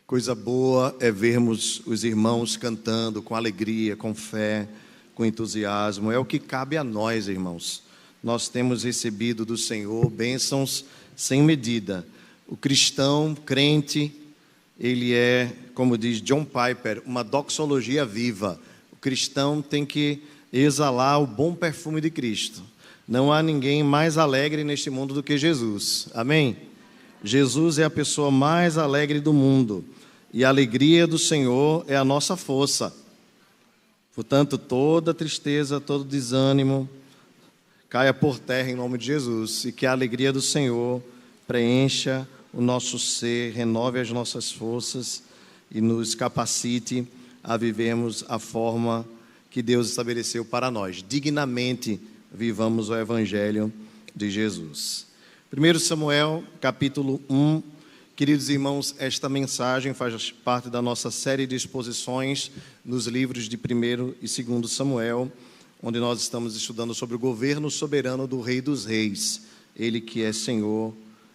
Coisa boa é vermos os irmãos cantando com alegria, com fé, com entusiasmo. É o que cabe a nós, irmãos. Nós temos recebido do Senhor bênçãos sem medida. O cristão, crente, ele é, como diz John Piper, uma doxologia viva. O cristão tem que exalar o bom perfume de Cristo. Não há ninguém mais alegre neste mundo do que Jesus. Amém? Jesus é a pessoa mais alegre do mundo. E a alegria do Senhor é a nossa força. Portanto, toda tristeza, todo desânimo caia por terra em nome de Jesus. E que a alegria do Senhor preencha o nosso ser, renove as nossas forças e nos capacite a vivermos a forma que Deus estabeleceu para nós. Dignamente vivamos o Evangelho de Jesus. 1 Samuel, capítulo 1. Queridos irmãos, esta mensagem faz parte da nossa série de exposições nos livros de 1 e 2 Samuel, onde nós estamos estudando sobre o governo soberano do Rei dos Reis, ele que é Senhor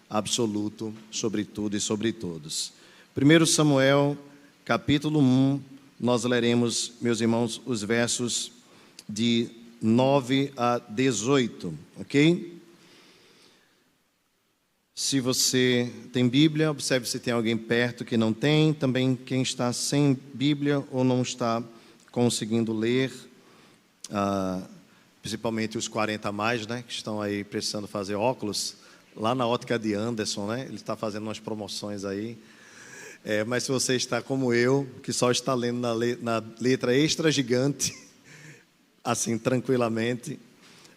absoluto sobre tudo e sobre todos. 1 Samuel, capítulo 1, nós leremos, meus irmãos, os versos de 9 a 18, ok? Se você tem Bíblia, observe se tem alguém perto que não tem. Também quem está sem Bíblia ou não está conseguindo ler, principalmente os 40 a mais, né, que estão aí precisando fazer óculos, lá na ótica de Anderson, né, ele está fazendo umas promoções aí. Mas se você está como eu, que só está lendo na letra extra gigante, assim, tranquilamente,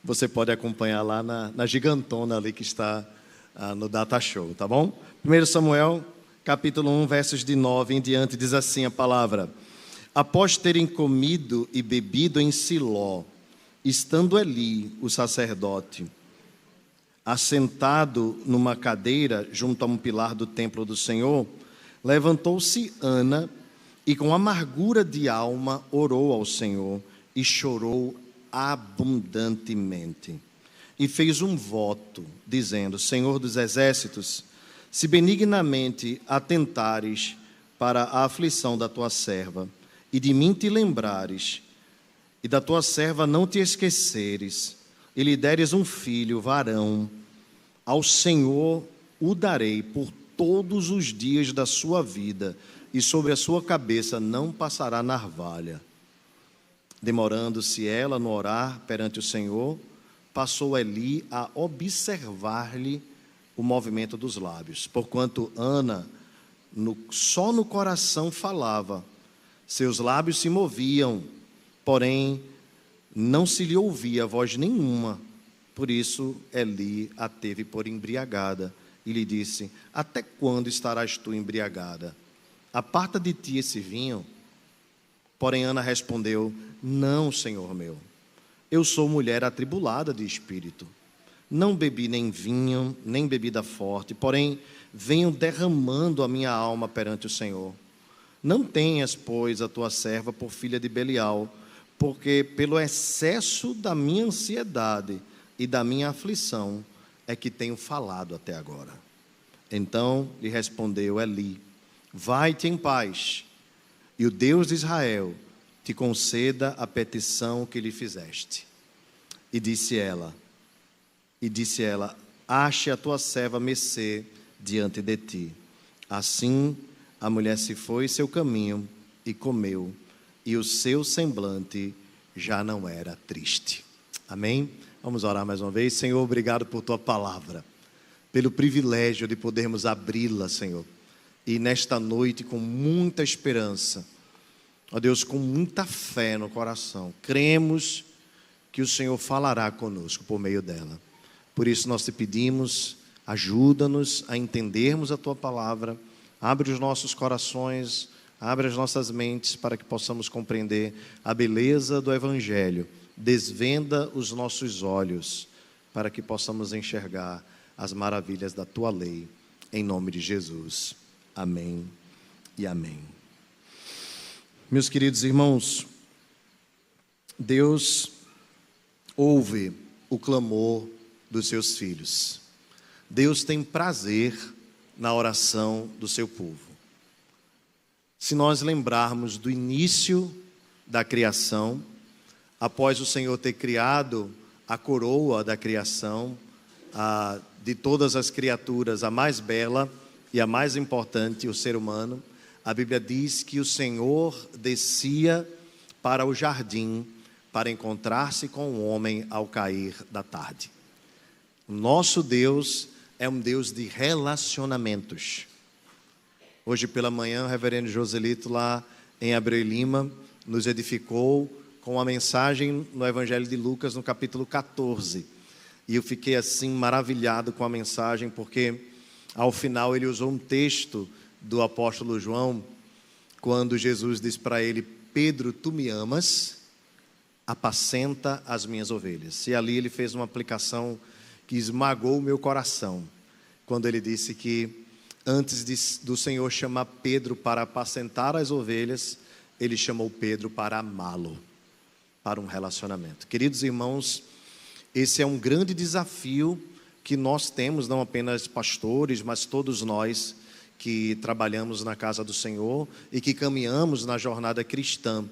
você pode acompanhar lá na gigantona ali que está no Data Show, tá bom? 1 Samuel, capítulo 1, versos de 9 em diante, diz assim a palavra: Após terem comido e bebido em Siló, estando Eli, o sacerdote, assentado numa cadeira junto a um pilar do templo do Senhor, levantou-se Ana e com amargura de alma orou ao Senhor e chorou abundantemente. E fez um voto, dizendo: Senhor dos exércitos, se benignamente atentares para a aflição da tua serva, e de mim te lembrares, e da tua serva não te esqueceres, e lhe deres um filho, varão, ao Senhor o darei por todos os dias da sua vida, e sobre a sua cabeça não passará navalha. Demorando-se ela no orar perante o Senhor, passou Eli a observar-lhe o movimento dos lábios. Porquanto Ana, só no coração falava, seus lábios se moviam, porém não se lhe ouvia voz nenhuma. Por isso Eli a teve por embriagada e lhe disse: Até quando estarás tu embriagada? Aparta de ti esse vinho. Porém Ana respondeu: Não, Senhor meu. Eu sou mulher atribulada de espírito. Não bebi nem vinho, nem bebida forte, porém venho derramando a minha alma perante o Senhor. Não tenhas, pois, a tua serva por filha de Belial, porque pelo excesso da minha ansiedade e da minha aflição é que tenho falado até agora. Então lhe respondeu Eli: Vai-te em paz, e o Deus de Israel te conceda a petição que lhe fizeste. E disse ela, ache a tua serva mercê diante de ti. Assim a mulher se foi seu caminho e comeu, e o seu semblante já não era triste. Amém? Vamos orar mais uma vez. Senhor, obrigado por tua palavra, pelo privilégio de podermos abri-la, Senhor, e nesta noite com muita esperança, ó Deus, com muita fé no coração, cremos que o Senhor falará conosco por meio dela. Por isso nós te pedimos, ajuda-nos a entendermos a tua palavra, abre os nossos corações, abre as nossas mentes para que possamos compreender a beleza do Evangelho, desvenda os nossos olhos para que possamos enxergar as maravilhas da tua lei, em nome de Jesus. Amém e amém. Meus queridos irmãos, Deus ouve o clamor dos seus filhos. Deus tem prazer na oração do seu povo. Se nós lembrarmos do início da criação, após o Senhor ter criado a coroa da criação, de todas as criaturas, a mais bela e a mais importante, o ser humano, a Bíblia diz que o Senhor descia para o jardim para encontrar-se com o homem ao cair da tarde. O nosso Deus é um Deus de relacionamentos. Hoje pela manhã, o reverendo Joselito, lá em Abreu e Lima, nos edificou com uma mensagem no Evangelho de Lucas, no capítulo 14. E eu fiquei assim maravilhado com a mensagem, porque ao final ele usou um texto do apóstolo João, quando Jesus diz para ele: Pedro, tu me amas? Apacenta as minhas ovelhas. E ali ele fez uma aplicação que esmagou o meu coração, quando ele disse que antes do Senhor chamar Pedro para apacentar as ovelhas, ele chamou Pedro para amá-lo, para um relacionamento. Queridos irmãos, esse é um grande desafio que nós temos, não apenas pastores, mas todos nós que trabalhamos na casa do Senhor e que caminhamos na jornada cristã.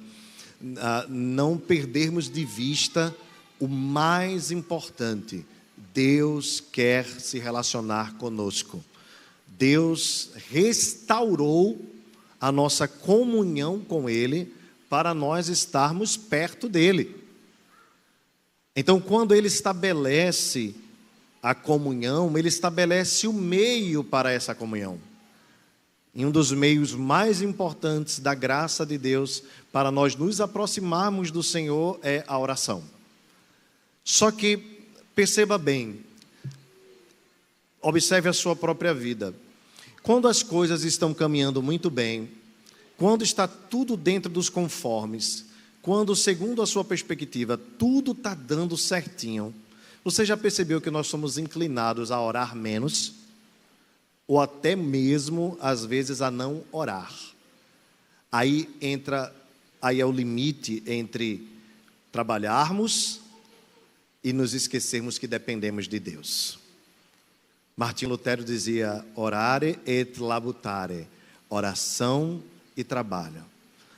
Não perdermos de vista o mais importante: Deus quer se relacionar conosco. Deus restaurou a nossa comunhão com Ele para nós estarmos perto dEle. Então, quando Ele estabelece a comunhão, Ele estabelece o meio para essa comunhão. E um dos meios mais importantes da graça de Deus para nós nos aproximarmos do Senhor é a oração. Só que, perceba bem, observe a sua própria vida. Quando as coisas estão caminhando muito bem, quando está tudo dentro dos conformes, quando, segundo a sua perspectiva, tudo está dando certinho, você já percebeu que nós somos inclinados a orar menos? Ou até mesmo, às vezes, a não orar. Aí é o limite entre trabalharmos e nos esquecermos que dependemos de Deus. Martim Lutero dizia: orare et labutare, oração e trabalho.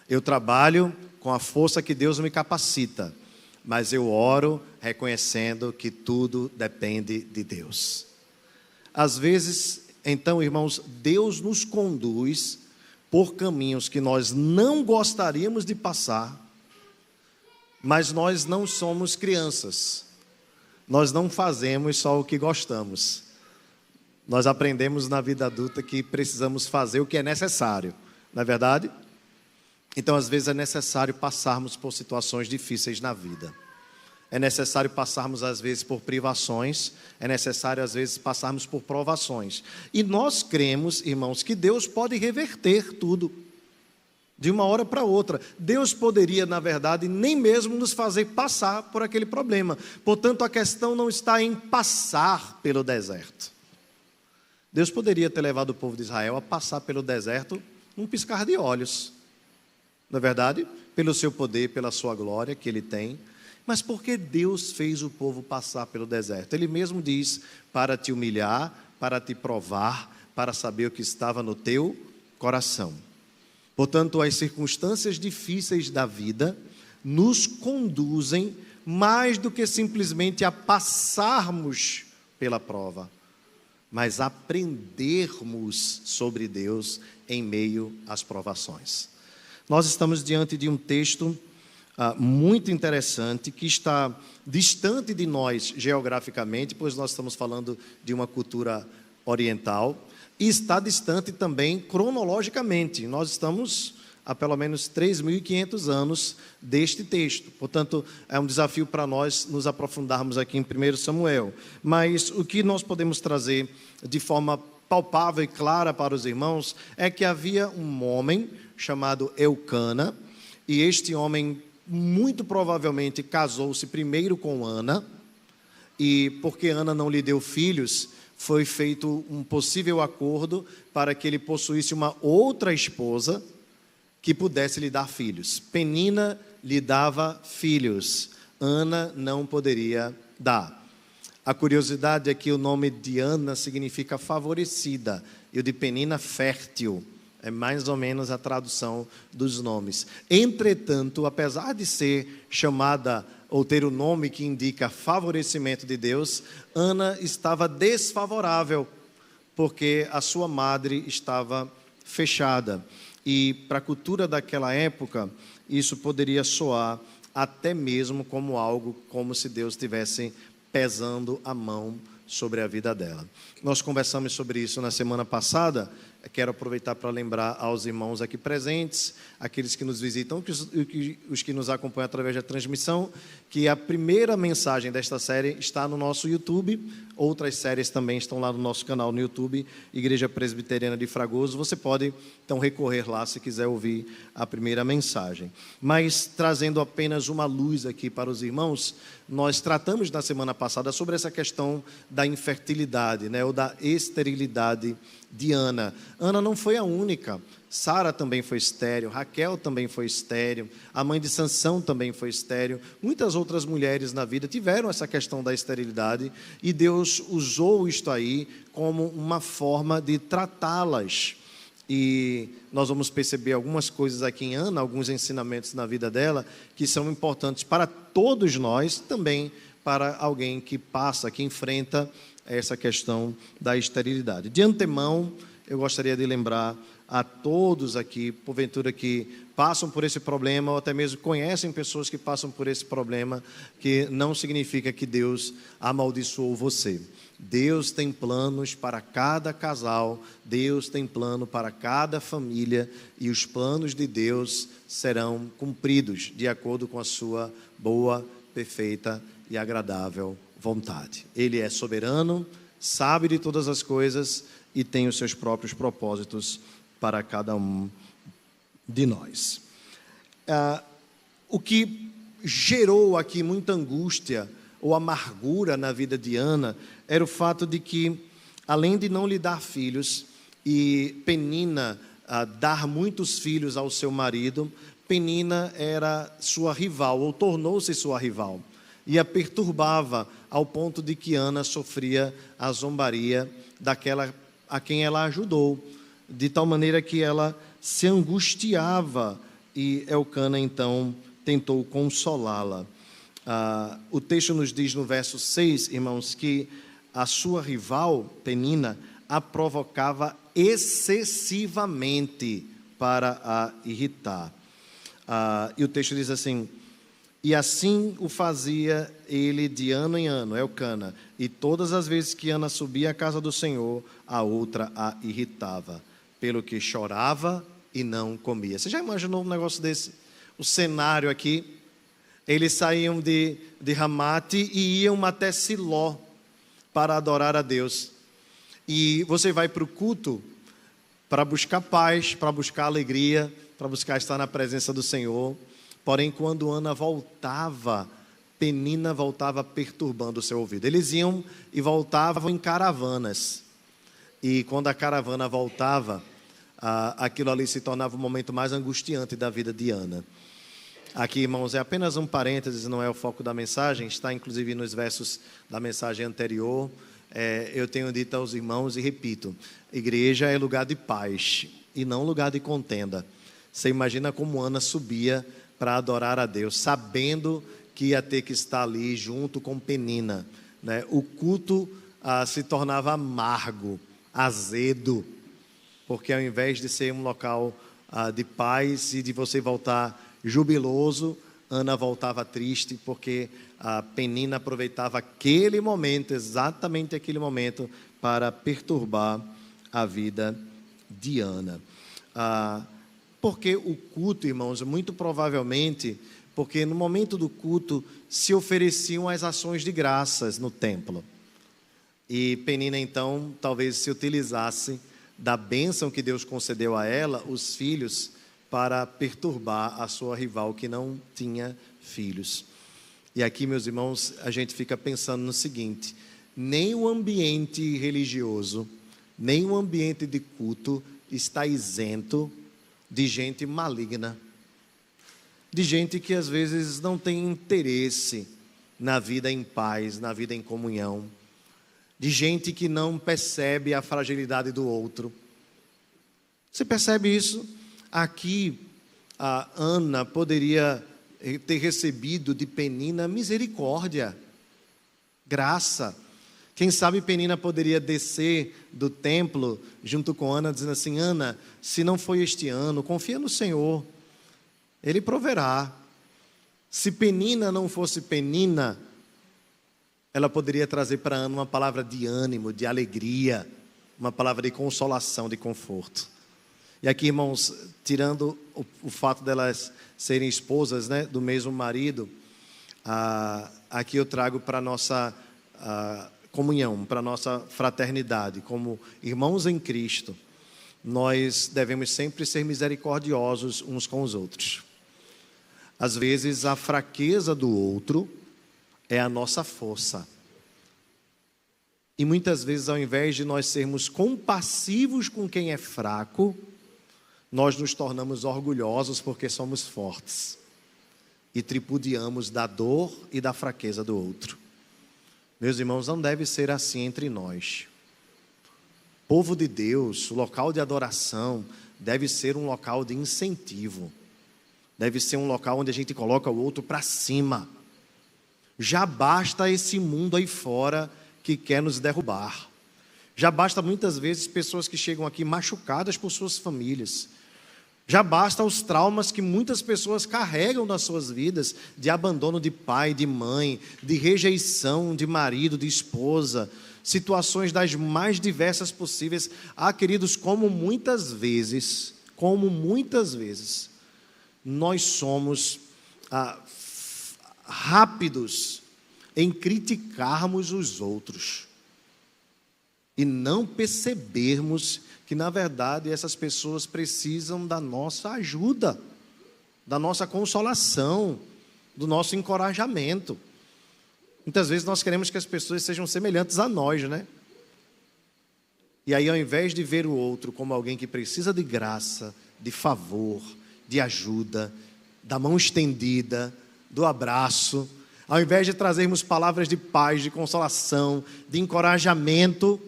Eu trabalho com a força que Deus me capacita, mas eu oro reconhecendo que tudo depende de Deus. Às vezes, então, irmãos, Deus nos conduz por caminhos que nós não gostaríamos de passar, mas nós não somos crianças. Nós não fazemos só o que gostamos. Nós aprendemos na vida adulta que precisamos fazer o que é necessário, não é verdade? Então, às vezes, é necessário passarmos por situações difíceis na vida. É necessário passarmos, às vezes, por privações. É necessário, às vezes, passarmos por provações. E nós cremos, irmãos, que Deus pode reverter tudo de uma hora para outra. Deus poderia, na verdade, nem mesmo nos fazer passar por aquele problema. Portanto, a questão não está em passar pelo deserto. Deus poderia ter levado o povo de Israel a passar pelo deserto num piscar de olhos. Não é verdade? Pelo seu poder, pela sua glória que Ele tem. Mas por que Deus fez o povo passar pelo deserto? Ele mesmo diz: para te humilhar, para te provar, para saber o que estava no teu coração. Portanto, as circunstâncias difíceis da vida nos conduzem mais do que simplesmente a passarmos pela prova, mas aprendermos sobre Deus em meio às provações. Nós estamos diante de um texto muito interessante, que está distante de nós geograficamente, pois nós estamos falando de uma cultura oriental, e está distante também cronologicamente. Nós estamos há pelo menos 3.500 anos deste texto. Portanto, é um desafio para nós nos aprofundarmos aqui em 1 Samuel. Mas o que nós podemos trazer de forma palpável e clara para os irmãos é que havia um homem chamado Eucana, e este homem muito provavelmente casou-se primeiro com Ana, e porque Ana não lhe deu filhos, foi feito um possível acordo para que ele possuísse uma outra esposa, que pudesse lhe dar filhos. Penina lhe dava filhos, Ana não poderia dar. A curiosidade é que o nome de Ana significa favorecida, e o de Penina, fértil. É mais ou menos a tradução dos nomes. Entretanto, apesar de ser chamada ou ter o nome que indica favorecimento de Deus, Ana estava desfavorável, porque a sua madre estava fechada. E para a cultura daquela época, isso poderia soar até mesmo como algo, como se Deus estivesse pesando a mão sobre a vida dela. Nós conversamos sobre isso na semana passada. Quero aproveitar para lembrar aos irmãos aqui presentes, aqueles que nos visitam, os que nos acompanham através da transmissão, que a primeira mensagem desta série está no nosso YouTube. Outras séries também estão lá no nosso canal no YouTube, Igreja Presbiteriana de Fragoso. Você pode, então, recorrer lá se quiser ouvir a primeira mensagem. Mas, trazendo apenas uma luz aqui para os irmãos, nós tratamos na semana passada sobre essa questão da infertilidade, ou da esterilidade de Ana. Ana não foi a única. Sara também foi estéril, Raquel também foi estéril, a mãe de Sansão também foi estéril. Muitas outras mulheres na vida tiveram essa questão da esterilidade, e Deus usou isto aí como uma forma de tratá-las. E nós vamos perceber algumas coisas aqui em Ana, alguns ensinamentos na vida dela, que são importantes para todos nós, também para alguém que passa, que enfrenta essa questão da esterilidade. De antemão, eu gostaria de lembrar a todos aqui, porventura, que passam por esse problema, ou até mesmo conhecem pessoas que passam por esse problema, que não significa que Deus amaldiçoou você. Deus tem planos para cada casal, Deus tem plano para cada família, e os planos de Deus serão cumpridos de acordo com a sua boa, perfeita e agradável vontade. Ele é soberano, sabe de todas as coisas e tem os seus próprios propósitos para cada um de nós. O que gerou aqui muita angústia ou amargura na vida de Ana era o fato de que, além de não lhe dar filhos e Penina dar muitos filhos ao seu marido, Penina era sua rival, ou tornou-se sua rival, e a perturbava ao ponto de que Ana sofria a zombaria daquela a quem ela ajudou, de tal maneira que ela se angustiava, e Elcana então tentou consolá-la. O texto nos diz no verso 6, irmãos, que a sua rival, Penina, a provocava excessivamente para a irritar. E o texto diz assim: e assim o fazia ele de ano em ano, Elcana, e todas as vezes que Ana subia à casa do Senhor, a outra a irritava, pelo que chorava e não comia. Você já imaginou um negócio desse? O cenário aqui, eles saíam de Ramate e iam até Siló para adorar a Deus. E você vai para o culto para buscar paz, para buscar alegria, para buscar estar na presença do Senhor. Porém, quando Ana voltava, Penina voltava perturbando o seu ouvido. Eles iam e voltavam em caravanas. E quando a caravana voltava, aquilo ali se tornava o momento mais angustiante da vida de Ana. Aqui, irmãos, é apenas um parênteses, não é o foco da mensagem, está inclusive nos versos da mensagem anterior. Eu tenho dito aos irmãos e repito: igreja é lugar de paz e não lugar de contenda. Você imagina como Ana subia para adorar a Deus, sabendo que ia ter que estar ali junto com Penina, O culto se tornava amargo, azedo, porque ao invés de ser um local de paz e de você voltar jubiloso, Ana voltava triste, porque a Penina aproveitava aquele momento, exatamente aquele momento, para perturbar a vida de Ana. Porque o culto, irmãos, muito provavelmente, porque no momento do culto se ofereciam as ações de graças no templo. E Penina, então, talvez se utilizasse da bênção que Deus concedeu a ela, os filhos, para perturbar a sua rival que não tinha filhos. E aqui, meus irmãos, a gente fica pensando no seguinte: nem o ambiente religioso, nem o ambiente de culto está isento de gente maligna, de gente que às vezes não tem interesse na vida em paz, na vida em comunhão, de gente que não percebe a fragilidade do outro. Você percebe isso? Aqui, a Ana poderia ter recebido de Penina misericórdia, graça. Quem sabe Penina poderia descer do templo junto com Ana, dizendo assim: Ana, se não foi este ano, confia no Senhor, Ele proverá. Se Penina não fosse Penina, ela poderia trazer para Ana uma palavra de ânimo, de alegria, uma palavra de consolação, de conforto. E aqui, irmãos, tirando o fato delas serem esposas, né, do mesmo marido, aqui eu trago para a nossa comunhão, para a nossa fraternidade, como irmãos em Cristo, nós devemos sempre ser misericordiosos uns com os outros. Às vezes, a fraqueza do outro é a nossa força. E muitas vezes, ao invés de nós sermos compassivos com quem é fraco, nós nos tornamos orgulhosos porque somos fortes e tripudiamos da dor e da fraqueza do outro. Meus irmãos, não deve ser assim entre nós. Povo de Deus, o local de adoração deve ser um local de incentivo. Deve ser um local onde a gente coloca o outro para cima. Já basta esse mundo aí fora que quer nos derrubar. Já basta muitas vezes pessoas que chegam aqui machucadas por suas famílias. Já basta os traumas que muitas pessoas carregam nas suas vidas, de abandono de pai, de mãe, de rejeição de marido, de esposa, situações das mais diversas possíveis. Queridos, como muitas vezes, nós somos rápidos em criticarmos os outros e não percebermos que, na verdade, essas pessoas precisam da nossa ajuda, da nossa consolação, do nosso encorajamento. Muitas vezes nós queremos que as pessoas sejam semelhantes a nós, né? E aí, ao invés de ver o outro como alguém que precisa de graça, de favor, de ajuda, da mão estendida, do abraço, ao invés de trazermos palavras de paz, de consolação, de encorajamento,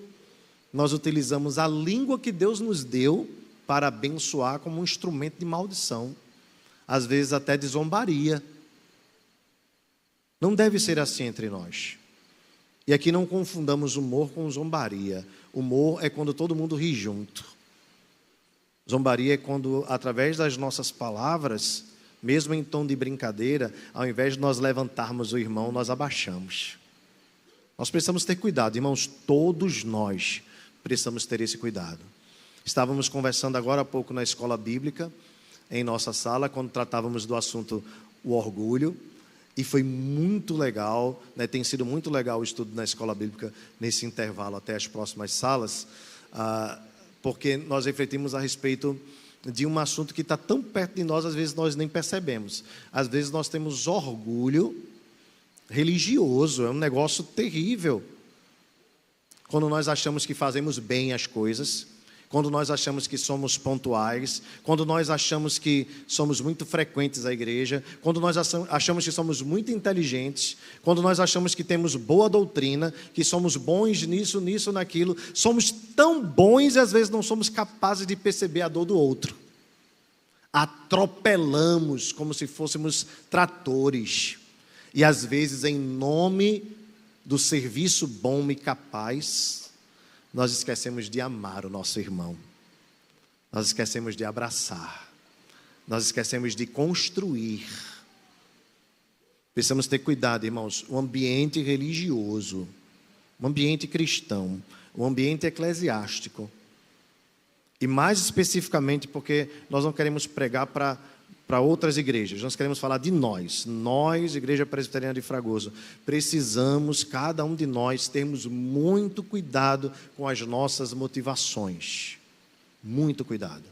nós utilizamos a língua que Deus nos deu para abençoar como um instrumento de maldição, às vezes até de zombaria. Não deve ser assim entre nós. E aqui não confundamos humor com zombaria. Humor é quando todo mundo ri junto. Zombaria é quando, através das nossas palavras, mesmo em tom de brincadeira, ao invés de nós levantarmos o irmão, nós abaixamos. Nós precisamos ter cuidado, irmãos, todos nós precisamos ter esse cuidado. Estávamos conversando agora há pouco na escola bíblica, em nossa sala, quando tratávamos do assunto o orgulho, e foi muito legal, né? Tem sido muito legal o estudo na escola bíblica nesse intervalo até as próximas salas, porque nós refletimos a respeito de um assunto que está tão perto de nós, às vezes nós nem percebemos. Às vezes nós temos orgulho religioso, é um negócio terrível. Quando nós achamos que fazemos bem as coisas, quando nós achamos que somos pontuais, quando nós achamos que somos muito frequentes à igreja, quando nós achamos que somos muito inteligentes, quando nós achamos que temos boa doutrina, que somos bons nisso, naquilo, somos tão bons e às vezes não somos capazes de perceber a dor do outro. Atropelamos como se fôssemos tratores e às vezes em nome do serviço bom e capaz, nós esquecemos de amar o nosso irmão, nós esquecemos de abraçar, nós esquecemos de construir. Precisamos ter cuidado, irmãos. O ambiente religioso, o ambiente cristão, o ambiente eclesiástico, e mais especificamente porque nós não queremos pregar para outras igrejas, nós queremos falar de nós, Igreja Presbiteriana de Fragoso, precisamos, cada um de nós, termos muito cuidado com as nossas motivações, muito cuidado.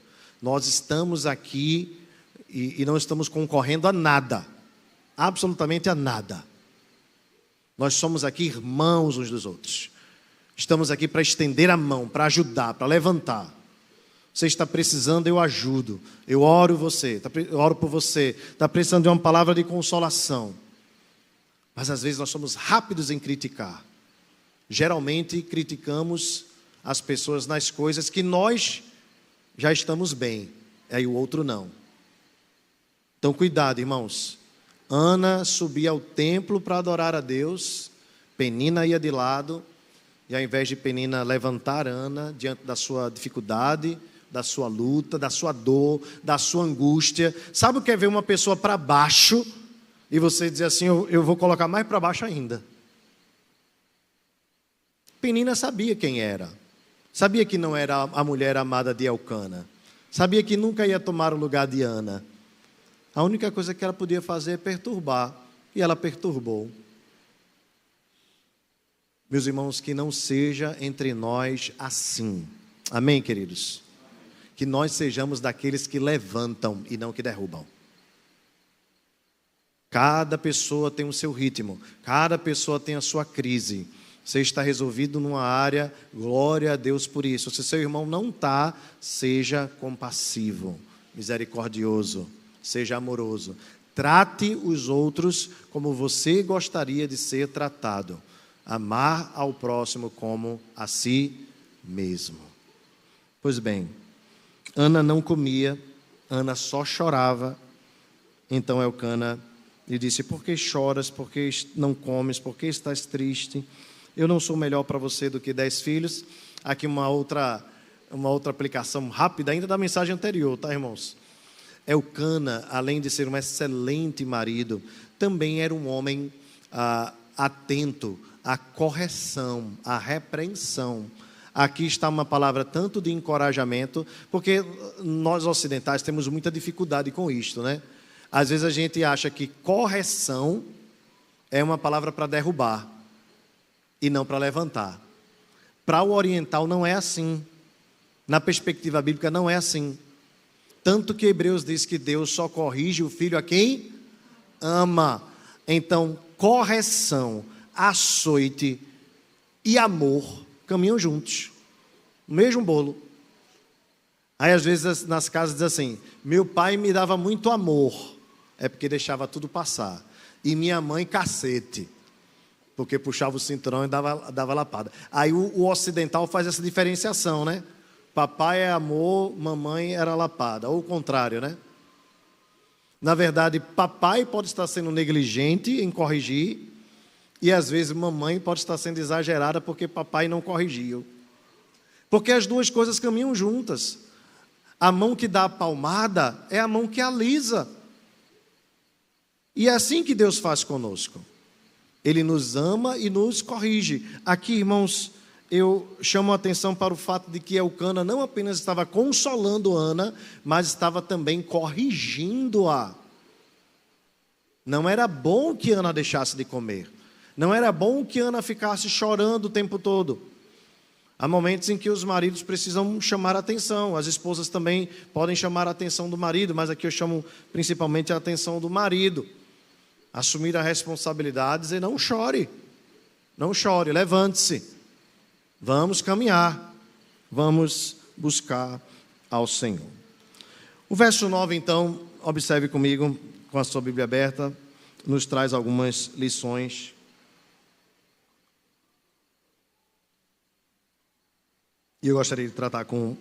Nós estamos aqui e não estamos concorrendo a nada, absolutamente a nada. Nós somos aqui irmãos uns dos outros, estamos aqui para estender a mão, para ajudar, para levantar. Você está precisando, eu ajudo. Eu oro por você. Está precisando de uma palavra de consolação. Mas às vezes nós somos rápidos em criticar. Geralmente criticamos as pessoas nas coisas que nós já estamos bem, aí o outro não. Então cuidado, irmãos. Ana subia ao templo para adorar a Deus, Penina ia de lado, e ao invés de Penina levantar Ana diante da sua dificuldade, da sua luta, da sua dor, da sua angústia. Sabe o que é ver uma pessoa para baixo e você dizer assim, eu vou colocar mais para baixo ainda? Penina sabia quem era. Sabia que não era a mulher amada de Elcana. Sabia que nunca ia tomar o lugar de Ana. A única coisa que ela podia fazer é perturbar. E ela perturbou. Meus irmãos, que não seja entre nós assim. Amém, queridos? Que nós sejamos daqueles que levantam e não que derrubam. Cada pessoa tem o seu ritmo. Cada pessoa tem a sua crise. Você está resolvido numa área, glória a Deus por isso. Se seu irmão não está, seja compassivo, misericordioso, seja amoroso. Trate os outros como você gostaria de ser tratado. Amar ao próximo como a si mesmo. Pois bem, Ana não comia, Ana só chorava. Então Elcana lhe disse, por que choras, por que não comes, por que estás triste? Eu não sou melhor para você do que 10 filhos. Aqui uma outra aplicação rápida, ainda da mensagem anterior, tá, irmãos? Elcana, além de ser um excelente marido, também era um homem atento à correção, à repreensão. Aqui está uma palavra tanto de encorajamento, porque nós ocidentais temos muita dificuldade com isto, né? Às vezes a gente acha que correção é uma palavra para derrubar e não para levantar. Para o oriental não é assim. Na perspectiva bíblica não é assim. Tanto que Hebreus diz que Deus só corrige o filho a quem ama. Então, correção, açoite e amor caminham juntos. No mesmo bolo. Aí às vezes nas casas diz assim, meu pai me dava muito amor. É porque deixava tudo passar. E minha mãe cacete. Porque puxava o cinturão e dava lapada. Aí o ocidental faz essa diferenciação, né? Papai é amor, mamãe era lapada. Ou o contrário, né? Na verdade, papai pode estar sendo negligente em corrigir. E às vezes mamãe pode estar sendo exagerada porque papai não corrigiu. Porque as duas coisas caminham juntas. A mão que dá a palmada é a mão que alisa. E é assim que Deus faz conosco. Ele nos ama e nos corrige. Aqui, irmãos, eu chamo a atenção para o fato de que Elcana não apenas estava consolando Ana, mas estava também corrigindo-a. Não era bom que Ana deixasse de comer. Não era bom que Ana ficasse chorando o tempo todo. Há momentos em que os maridos precisam chamar a atenção. As esposas também podem chamar a atenção do marido, mas aqui eu chamo principalmente a atenção do marido. Assumir a responsabilidade e dizer, não chore, levante-se, vamos caminhar, vamos buscar ao Senhor. O verso 9, então, observe comigo, com a sua Bíblia aberta, nos traz algumas lições. E eu gostaria de tratar com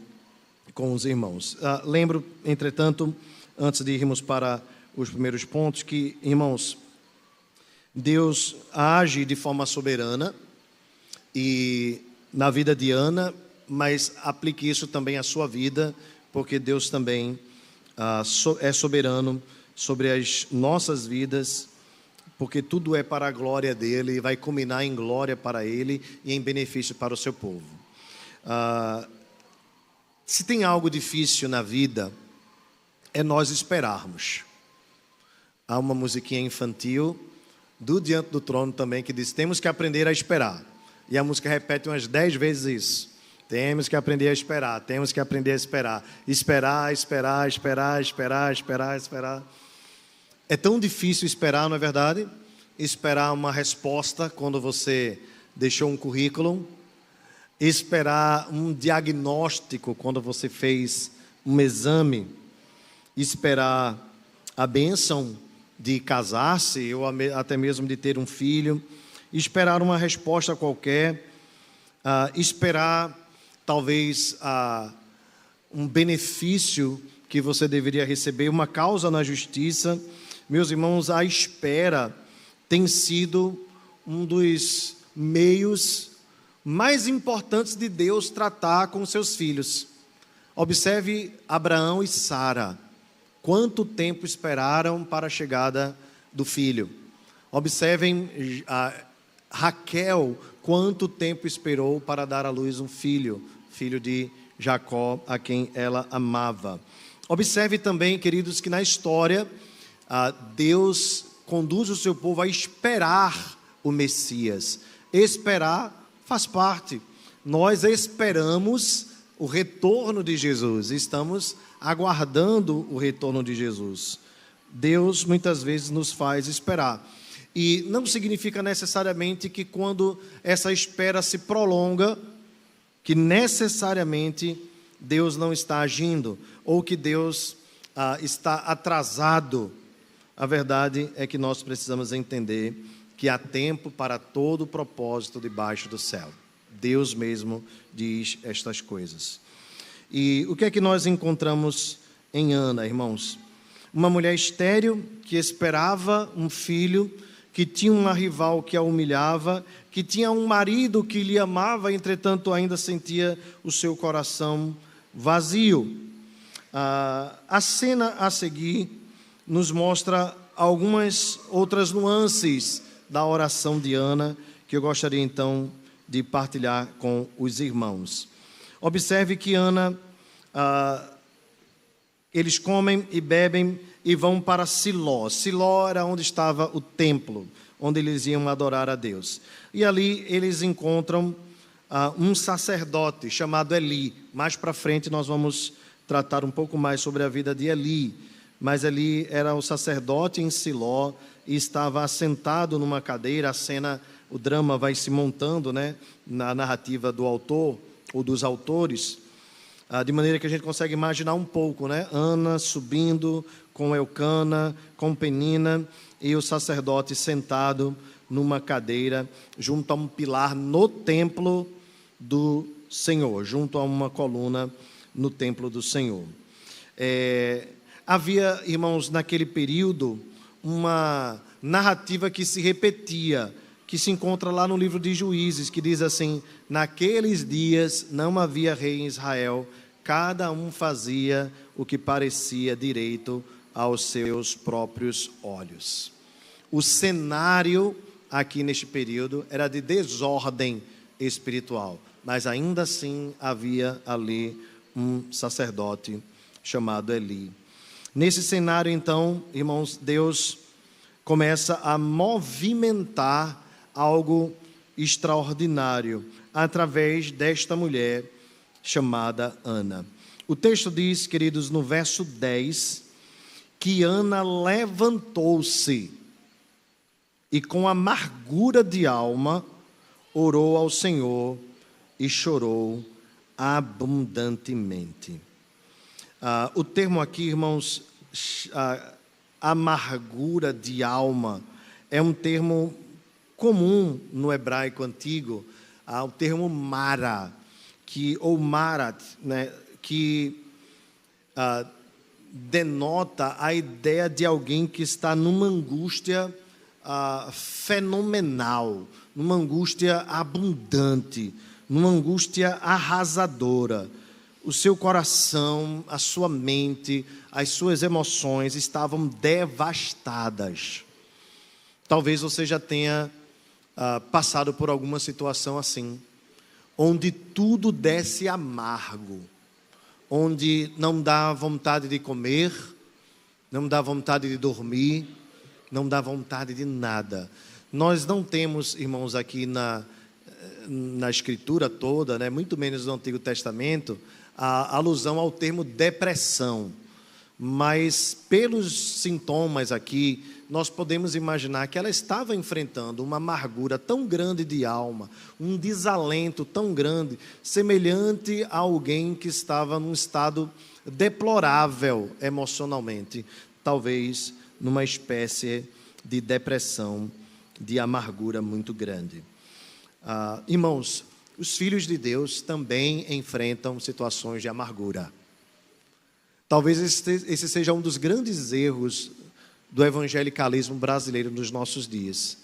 os irmãos. Lembro, entretanto, antes de irmos para os primeiros pontos, que, irmãos, Deus age de forma soberana e na vida de Ana, mas aplique isso também à sua vida, porque Deus também é soberano sobre as nossas vidas, porque tudo é para a glória dele e vai culminar em glória para ele e em benefício para o seu povo. Se tem algo difícil na vida, é nós esperarmos. Há uma musiquinha infantil do Diante do Trono também que diz, temos que aprender a esperar. E a música repete umas 10 vezes isso. Temos que aprender a esperar, temos que aprender a esperar. Esperar. É tão difícil esperar, não é verdade? Esperar uma resposta quando você deixou um currículo. esperar um diagnóstico quando você fez um exame, esperar a bênção de casar-se ou até mesmo de ter um filho, esperar uma resposta qualquer, esperar talvez um benefício que você deveria receber, uma causa na justiça. Meus irmãos, a espera tem sido um dos meios mais importantes de Deus tratar com seus filhos. Observe Abraão e Sara. Quanto tempo esperaram para a chegada do filho? Observem Raquel, quanto tempo esperou para dar à luz um filho, filho de Jacó, a quem ela amava. Observe também, queridos, que na história, Deus conduz o seu povo a esperar o Messias. Esperar faz parte. Nós esperamos o retorno de Jesus, estamos aguardando o retorno de Jesus. Deus muitas vezes nos faz esperar. E não significa necessariamente que quando essa espera se prolonga, que necessariamente Deus não está agindo, ou que Deus está atrasado. A verdade é que nós precisamos entender que há tempo para todo propósito debaixo do céu. Deus mesmo diz estas coisas. E o que é que nós encontramos em Ana, irmãos? Uma mulher estéril que esperava um filho, que tinha uma rival que a humilhava, que tinha um marido que lhe amava, entretanto ainda sentia o seu coração vazio. A cena a seguir nos mostra algumas outras nuances da oração de Ana, que eu gostaria então de partilhar com os irmãos. Observe que Ana, eles comem e bebem e vão para Siló. Siló era onde estava o templo, onde eles iam adorar a Deus. E ali eles encontram um sacerdote chamado Eli. Mais para frente nós vamos tratar um pouco mais sobre a vida de Eli. Mas Eli era o sacerdote em Siló e estava assentado numa cadeira. A cena, o drama vai se montando, né, na narrativa do autor ou dos autores, de maneira que a gente consegue imaginar um pouco, né? Ana subindo com Elcana, com Penina e o sacerdote sentado numa cadeira junto a um pilar no templo do Senhor, junto a uma coluna no templo do Senhor. Havia, irmãos, naquele período, uma narrativa que se repetia, que se encontra lá no livro de Juízes, que diz assim: naqueles dias não havia rei em Israel, cada um fazia o que parecia direito aos seus próprios olhos. O cenário aqui neste período era de desordem espiritual, mas ainda assim havia ali um sacerdote chamado Eli. Nesse cenário, então, irmãos, Deus começa a movimentar algo extraordinário através desta mulher chamada Ana. O texto diz, queridos, no verso 10, que Ana levantou-se e com amargura de alma orou ao Senhor e chorou abundantemente. O termo aqui, irmãos, amargura de alma, é um termo comum no hebraico antigo, o termo mara, ou marat, né, que denota a ideia de alguém que está numa angústia fenomenal, numa angústia abundante, numa angústia arrasadora. O seu coração, a sua mente, as suas emoções estavam devastadas. Talvez você já tenha passado por alguma situação assim, onde tudo desce amargo, onde não dá vontade de comer, não dá vontade de dormir, não dá vontade de nada. Nós não temos, irmãos, aqui na Escritura toda, né, muito menos no Antigo Testamento, a alusão ao termo depressão. mas pelos sintomas aqui, nós podemos imaginar que ela estava enfrentando uma amargura tão grande de alma, um desalento tão grande, semelhante a alguém que estava num estado deplorável emocionalmente, talvez numa espécie de depressão, de amargura muito grande. Irmãos, os filhos de Deus também enfrentam situações de amargura. Talvez esse seja um dos grandes erros do evangelicalismo brasileiro nos nossos dias.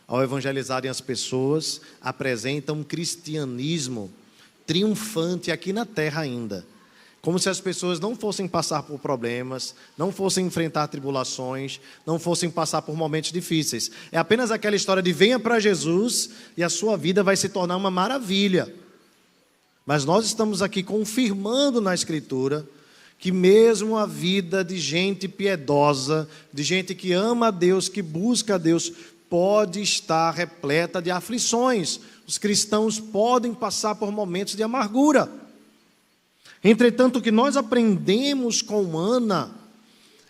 Ao evangelizarem as pessoas, apresentam um cristianismo triunfante aqui na terra ainda. Como se as pessoas não fossem passar por problemas, não fossem enfrentar tribulações, não fossem passar por momentos difíceis. É apenas aquela história de venha para Jesus e a sua vida vai se tornar uma maravilha. Mas nós estamos aqui confirmando na Escritura que mesmo a vida de gente piedosa, de gente que ama a Deus, que busca a Deus, pode estar repleta de aflições. Os cristãos podem passar por momentos de amargura. Entretanto, o que nós aprendemos com Ana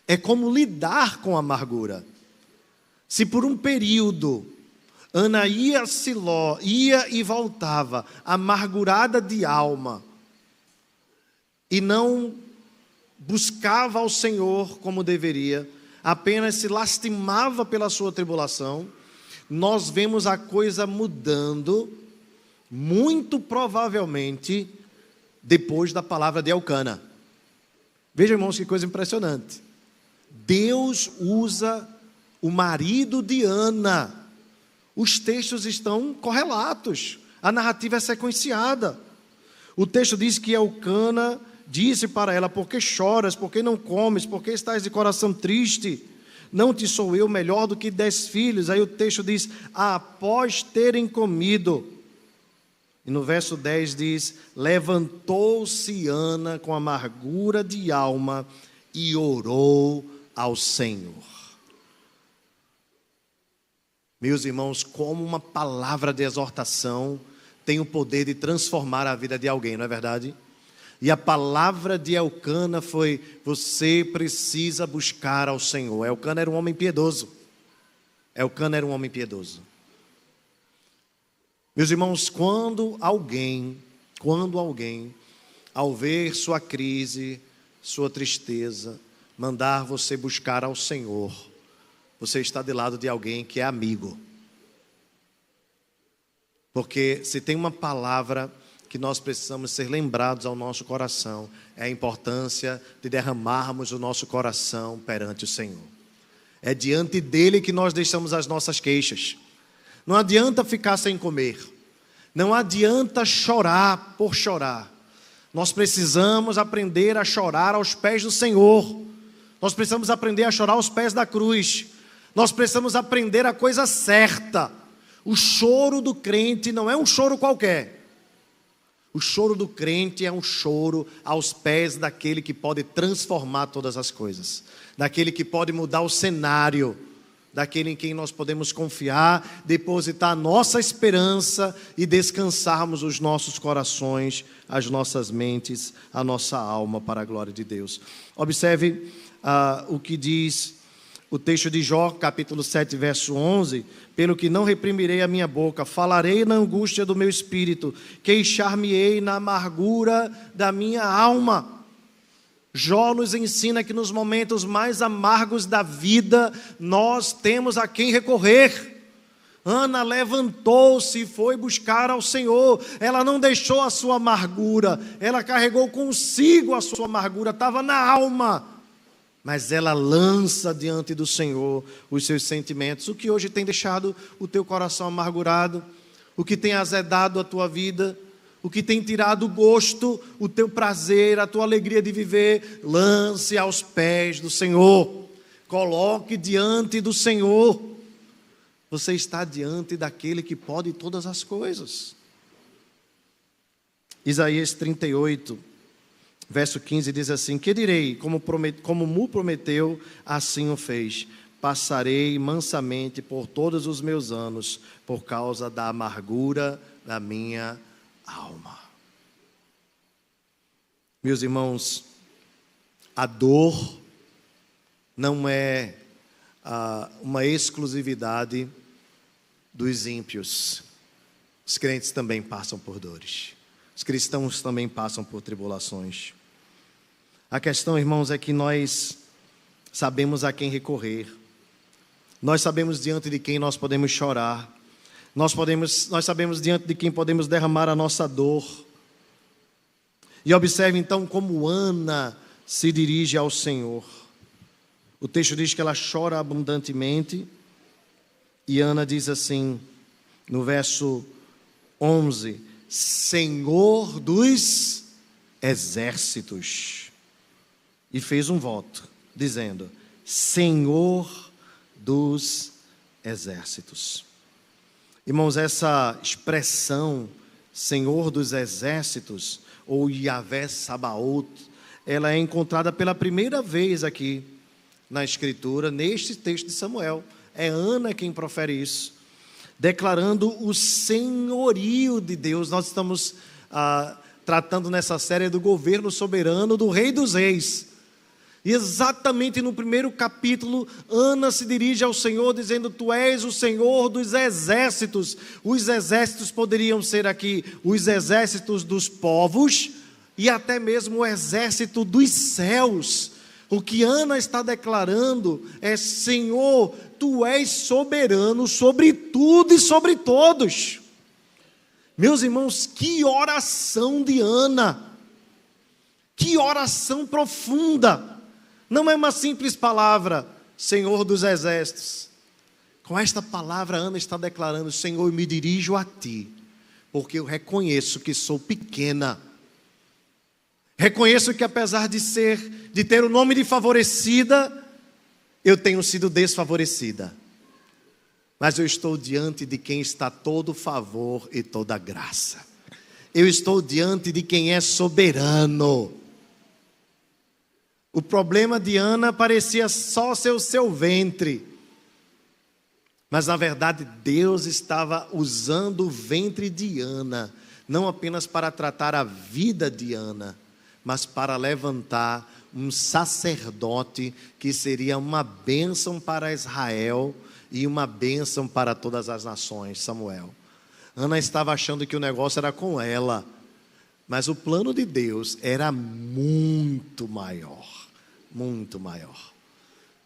é como lidar com a amargura. Se por um período Ana ia a Siló, ia e voltava, amargurada de alma, e não buscava ao Senhor como deveria, apenas se lastimava pela sua tribulação, nós vemos a coisa mudando, muito provavelmente, depois da palavra de Elcana. Vejam, irmãos, que coisa impressionante. Deus usa o marido de Ana. Os textos estão correlatos. A narrativa é sequenciada. O texto diz que Elcana disse para ela: por que choras, por que não comes, por que estás de coração triste? Não te sou eu melhor do que 10 filhos? Aí o texto diz: após terem comido. E no verso 10 diz: levantou-se Ana com amargura de alma e orou ao Senhor. Meus irmãos, como uma palavra de exortação tem o poder de transformar a vida de alguém, não é verdade? E a palavra de Elcana foi: você precisa buscar ao Senhor. Elcana era um homem piedoso. Elcana era um homem piedoso. Meus irmãos, quando alguém, ao ver sua crise, sua tristeza, mandar você buscar ao Senhor, você está do lado de alguém que é amigo. Porque se tem uma palavra que nós precisamos ser lembrados ao nosso coração, é a importância de derramarmos o nosso coração perante o Senhor. É diante dele que nós deixamos as nossas queixas. Não adianta ficar sem comer. Não adianta chorar por chorar. Nós precisamos aprender a chorar aos pés do Senhor. Nós precisamos aprender a chorar aos pés da cruz. Nós precisamos aprender a coisa certa. O choro do crente não é um choro qualquer. O choro do crente é um choro aos pés daquele que pode transformar todas as coisas, daquele que pode mudar o cenário, daquele em quem nós podemos confiar, depositar a nossa esperança e descansarmos os nossos corações, as nossas mentes, a nossa alma para a glória de Deus. Observe o que diz o texto de Jó, capítulo 7, verso 11: pelo que não reprimirei a minha boca, falarei na angústia do meu espírito, queixar-me-ei na amargura da minha alma. Jó nos ensina que nos momentos mais amargos da vida, nós temos a quem recorrer. Ana levantou-se e foi buscar ao Senhor. Ela não deixou a sua amargura, ela carregou consigo a sua amargura, estava na alma. Mas ela lança diante do Senhor os seus sentimentos. O que hoje tem deixado o teu coração amargurado? O que tem azedado a tua vida? O que tem tirado o gosto, o teu prazer, a tua alegria de viver? Lance aos pés do Senhor. Coloque diante do Senhor. Você está diante daquele que pode todas as coisas. Isaías 38, verso 15 diz assim: que direi? Como mu prometeu, assim o fez. Passarei mansamente por todos os meus anos, por causa da amargura da minha alma. Meus irmãos, a dor não é uma exclusividade dos ímpios. Os crentes também passam por dores. Os cristãos também passam por tribulações. A questão, irmãos, é que nós sabemos a quem recorrer. Nós sabemos diante de quem nós podemos chorar. Nós sabemos diante de quem podemos derramar a nossa dor. E observe então como Ana se dirige ao Senhor. O texto diz que ela chora abundantemente. E Ana diz assim, no verso 11: Senhor dos exércitos. E fez um voto, dizendo: Senhor dos exércitos. Irmãos, essa expressão, Senhor dos exércitos, ou Yahvé Sabaoth, ela é encontrada pela primeira vez aqui na Escritura, neste texto de Samuel. É Ana quem profere isso, declarando o senhorio de Deus. Nós estamos tratando nessa série do governo soberano do Rei dos Reis. E exatamente no primeiro capítulo, Ana se dirige ao Senhor dizendo: Tu és o Senhor dos exércitos. Os exércitos poderiam ser aqui os exércitos dos povos e até mesmo o exército dos céus. O que Ana está declarando é: Senhor, Tu és soberano sobre tudo e sobre todos. Meus irmãos, que oração de Ana! Que oração profunda! Não é uma simples palavra, Senhor dos exércitos. Com esta palavra, Ana está declarando: Senhor, eu me dirijo a Ti, porque eu reconheço que sou pequena. Reconheço que apesar de ter o nome de favorecida, eu tenho sido desfavorecida. Mas eu estou diante de quem está todo favor e toda graça. Eu estou diante de quem é soberano. O problema de Ana parecia só ser o seu ventre. Mas na verdade Deus estava usando o ventre de Ana, não apenas para tratar a vida de Ana, mas para levantar um sacerdote que seria uma bênção para Israel e uma bênção para todas as nações, Samuel. Ana estava achando que o negócio era com ela, mas o plano de Deus era muito maior, muito maior.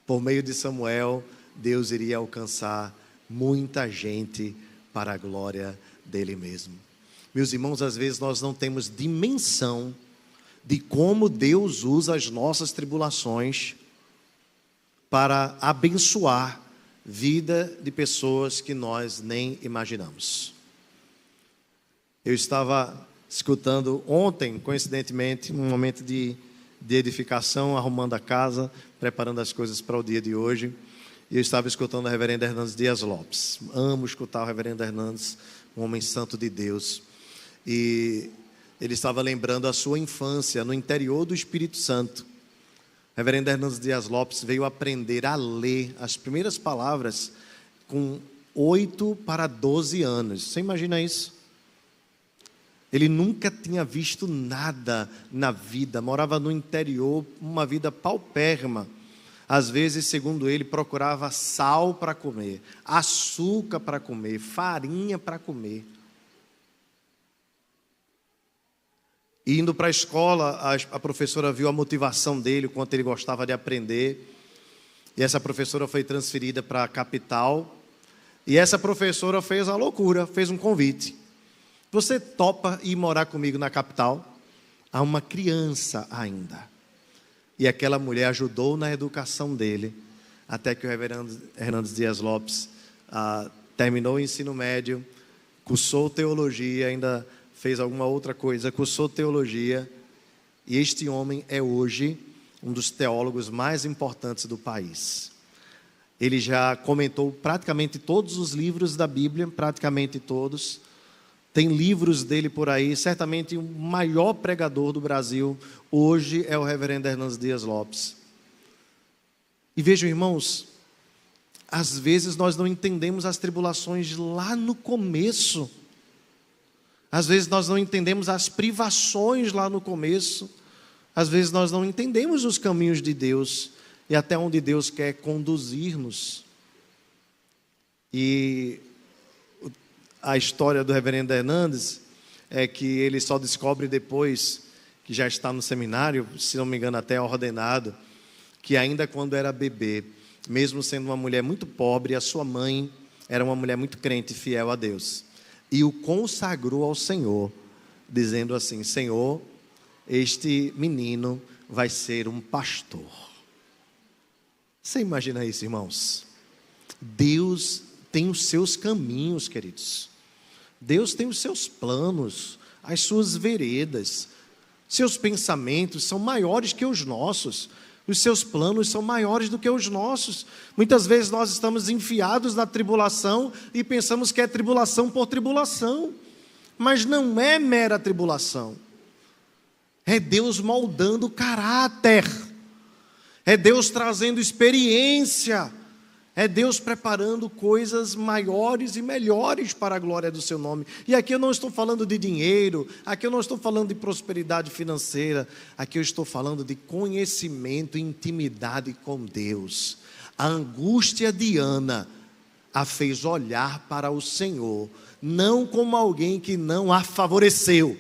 Por meio de Samuel, Deus iria alcançar muita gente para a glória dele mesmo. Meus irmãos, às vezes nós não temos dimensão de como Deus usa as nossas tribulações para abençoar vida de pessoas que nós nem imaginamos. Eu estava escutando ontem, coincidentemente, um momento de edificação, arrumando a casa, preparando as coisas para o dia de hoje, e eu estava escutando o reverendo Hernandes Dias Lopes. Amo escutar o reverendo Hernandes, um homem santo de Deus, e ele estava lembrando a sua infância no interior do Espírito Santo. O reverendo Hernandes Dias Lopes veio aprender a ler as primeiras palavras com 8 para 12 anos. Você imagina isso? Ele nunca tinha visto nada na vida, morava no interior, uma vida paupérrima. Às vezes, segundo ele, procurava sal para comer, açúcar para comer, farinha para comer. E indo para a escola, a professora viu a motivação dele, o quanto ele gostava de aprender. E essa professora foi transferida para a capital. E essa professora fez a loucura, fez um convite. Você topa ir morar comigo na capital? Há uma criança ainda. E aquela mulher ajudou na educação dele, até que o reverendo Hernandes Dias Lopes terminou o ensino médio, cursou teologia, ainda fez alguma outra coisa, cursou teologia, e este homem é hoje um dos teólogos mais importantes do país. Ele já comentou praticamente todos os livros da Bíblia, praticamente todos. Tem livros dele por aí, certamente o maior pregador do Brasil hoje é o reverendo Hernandes Dias Lopes. E vejam, irmãos, às vezes nós não entendemos as tribulações lá no começo. Às vezes nós não entendemos as privações lá no começo. Às vezes nós não entendemos os caminhos de Deus. e até onde Deus quer conduzir-nos. E a história do reverendo Hernandes é que ele só descobre depois que já está no seminário, se não me engano até ordenado, que ainda quando era bebê, mesmo sendo uma mulher muito pobre, a sua mãe era uma mulher muito crente e fiel a Deus, e o consagrou ao Senhor, dizendo assim: Senhor, este menino vai ser um pastor. Você imagina isso, irmãos? Deus tem os seus caminhos, queridos. Deus tem os seus planos, as suas veredas. Seus pensamentos são maiores que os nossos. Os seus planos são maiores do que os nossos. Muitas vezes nós estamos enfiados na tribulação e pensamos que é tribulação por tribulação. Mas não é mera tribulação. É Deus moldando o caráter. É Deus trazendo experiência. É Deus preparando coisas maiores e melhores para a glória do seu nome. E aqui eu não estou falando de dinheiro, aqui eu não estou falando de prosperidade financeira, aqui eu estou falando de conhecimento e intimidade com Deus. A angústia de Ana a fez olhar para o Senhor, não como alguém que não a favoreceu,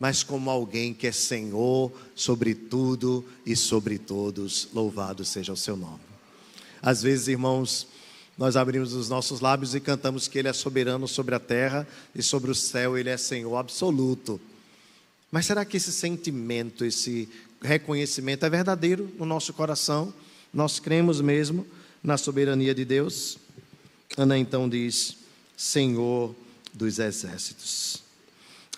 mas como alguém que é Senhor sobre tudo e sobre todos. Louvado seja o seu nome. Às vezes, irmãos, nós abrimos os nossos lábios e cantamos que Ele é soberano sobre a terra e sobre o céu, Ele é Senhor absoluto. Mas será que esse sentimento, esse reconhecimento é verdadeiro no nosso coração? Nós cremos mesmo na soberania de Deus? Ana então diz: Senhor dos exércitos.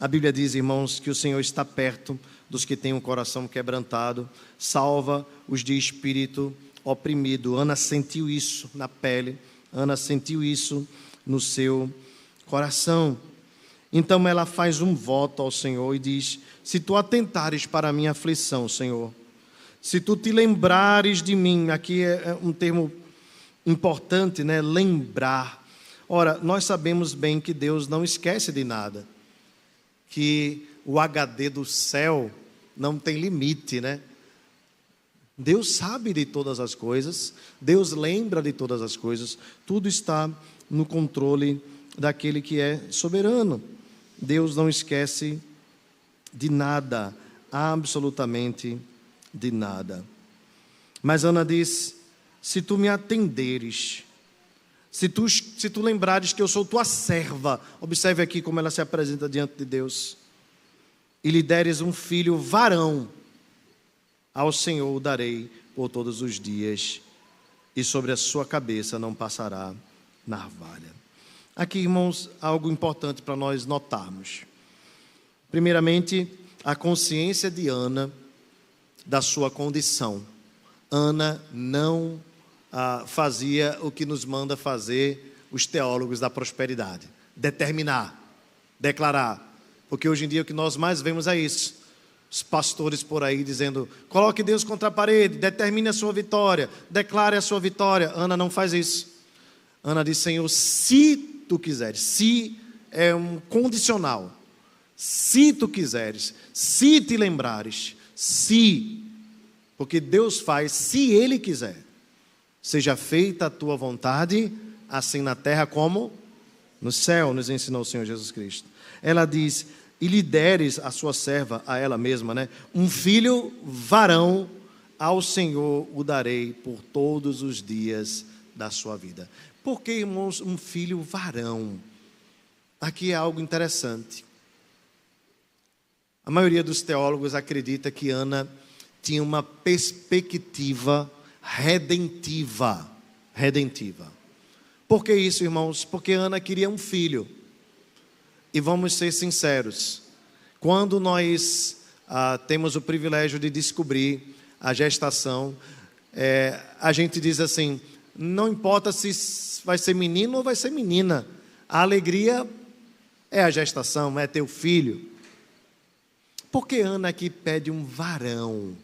A Bíblia diz, irmãos, que o Senhor está perto dos que têm um coração quebrantado, salva os de espírito oprimido. Ana sentiu isso na pele, Ana sentiu isso no seu coração. Então ela faz um voto ao Senhor e diz: se tu atentares para a minha aflição, Senhor, se tu te lembrares de mim, aqui é um termo importante, né? Lembrar. Ora, nós sabemos bem que Deus não esquece de nada, que o HD do céu não tem limite, né? Deus sabe de todas as coisas, Deus lembra de todas as coisas, tudo está no controle daquele que é soberano. Deus não esquece de nada, absolutamente de nada. Mas Ana diz: se tu me atenderes, se tu lembrares que eu sou tua serva, observe aqui como ela se apresenta diante de Deus, e lhe deres um filho varão, ao Senhor o darei por todos os dias, e sobre a sua cabeça não passará navalha. Aqui, irmãos, algo importante para nós notarmos. Primeiramente, a consciência de Ana da sua condição. Ana não fazia o que nos manda fazer os teólogos da prosperidade: determinar, declarar. Porque hoje em dia o que nós mais vemos é isso. Os pastores por aí dizendo: coloque Deus contra a parede, determine a sua vitória, declare a sua vitória. Ana não faz isso. Ana diz: Senhor, se tu quiseres. Se é um condicional. Se tu quiseres, se te lembrares, se. Porque Deus faz se Ele quiser. Seja feita a tua vontade, assim na terra como no céu, nos ensinou o Senhor Jesus Cristo. Ela diz: e lhe deres a sua serva, a ela mesma, né? Um filho varão, ao Senhor o darei por todos os dias da sua vida. Por que, irmãos, um filho varão? Aqui é algo interessante. A maioria dos teólogos acredita que Ana tinha uma perspectiva redentiva. Por que isso, irmãos? Porque Ana queria um filho. E vamos ser sinceros, quando nós temos o privilégio de descobrir a gestação, a gente diz assim: não importa se vai ser menino ou vai ser menina, a alegria é a gestação, é ter o filho. Por que Ana aqui pede um varão?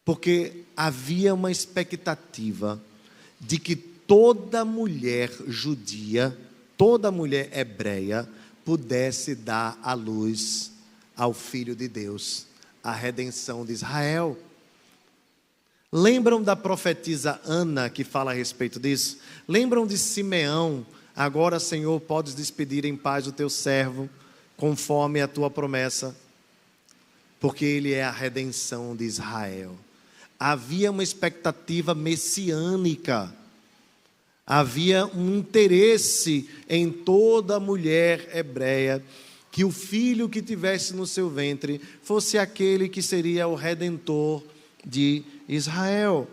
Porque havia uma expectativa de que toda mulher judia, toda mulher hebreia pudesse dar à luz ao Filho de Deus, a redenção de Israel. Lembram da profetisa Ana que fala a respeito disso? Lembram de Simeão? Agora, Senhor, podes despedir em paz o teu servo, conforme a tua promessa, porque ele é a redenção de Israel. Havia uma expectativa messiânica, havia um interesse em toda mulher hebreia, que o filho que tivesse no seu ventre fosse aquele que seria o redentor de Israel.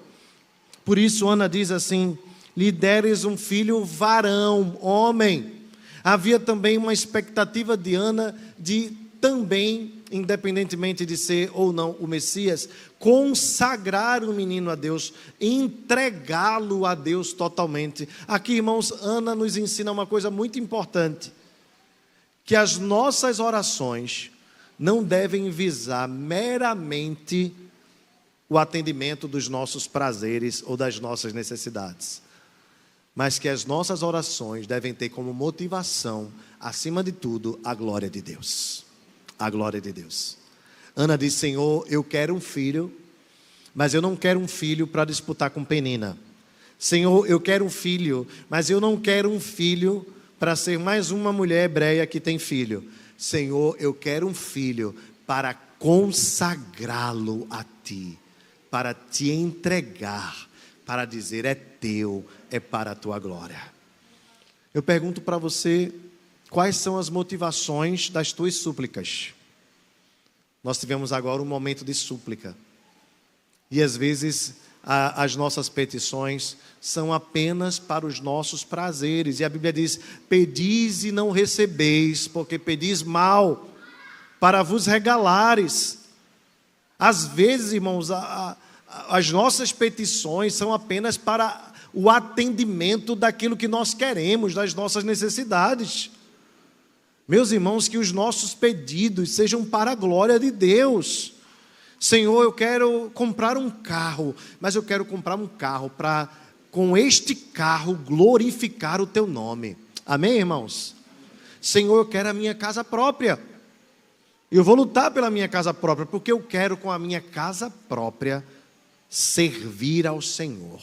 Por isso Ana diz assim: lhe deres um filho varão, homem. Havia também uma expectativa de Ana de também, independentemente de ser ou não o Messias, consagrar o menino a Deus, entregá-lo a Deus totalmente. Aqui, irmãos, Ana nos ensina uma coisa muito importante, que as nossas orações não devem visar meramente o atendimento dos nossos prazeres ou das nossas necessidades, mas que as nossas orações devem ter como motivação, acima de tudo, a glória de Deus. A glória de Deus. Ana diz: Senhor, eu quero um filho, mas eu não quero um filho para disputar com Penina. Senhor, eu quero um filho, mas eu não quero um filho para ser mais uma mulher hebreia que tem filho. Senhor, eu quero um filho para consagrá-lo a Ti, para Te entregar, para dizer: é Teu, é para a Tua glória. Eu pergunto para você, quais são as motivações das tuas súplicas? Nós tivemos agora um momento de súplica. E às vezes as nossas petições são apenas para os nossos prazeres. E a Bíblia diz: pedis e não recebeis, porque pedis mal, para vos regalares. Às vezes, irmãos, as nossas petições são apenas para o atendimento daquilo que nós queremos, das nossas necessidades. Meus irmãos, que os nossos pedidos sejam para a glória de Deus. Senhor, eu quero comprar um carro, mas eu quero comprar um carro para, com este carro, glorificar o Teu nome. Amém, irmãos? Senhor, eu quero a minha casa própria. Eu vou lutar pela minha casa própria, porque eu quero, com a minha casa própria, servir ao Senhor.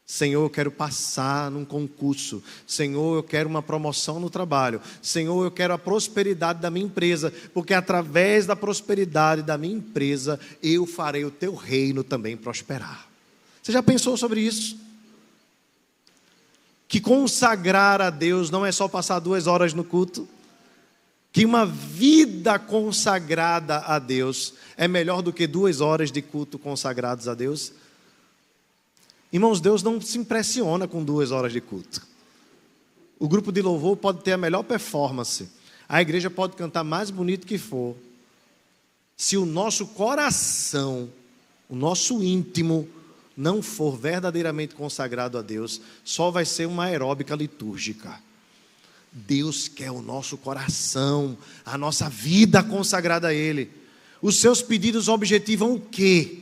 Senhor, eu quero passar num concurso. Senhor, eu quero uma promoção no trabalho. Senhor, eu quero a prosperidade da minha empresa, porque através da prosperidade da minha empresa, eu farei o Teu reino também prosperar. Você já pensou sobre isso? Que consagrar a Deus não é só passar 2 horas no culto? Que uma vida consagrada a Deus é melhor do que 2 horas de culto consagrados a Deus? Irmãos, Deus não se impressiona com 2 horas de culto. O grupo de louvor pode ter a melhor performance, a igreja pode cantar mais bonito que for. Se o nosso coração, o nosso íntimo, não for verdadeiramente consagrado a Deus, só vai ser uma aeróbica litúrgica. Deus quer o nosso coração, a nossa vida consagrada a Ele. Os seus pedidos objetivam o quê?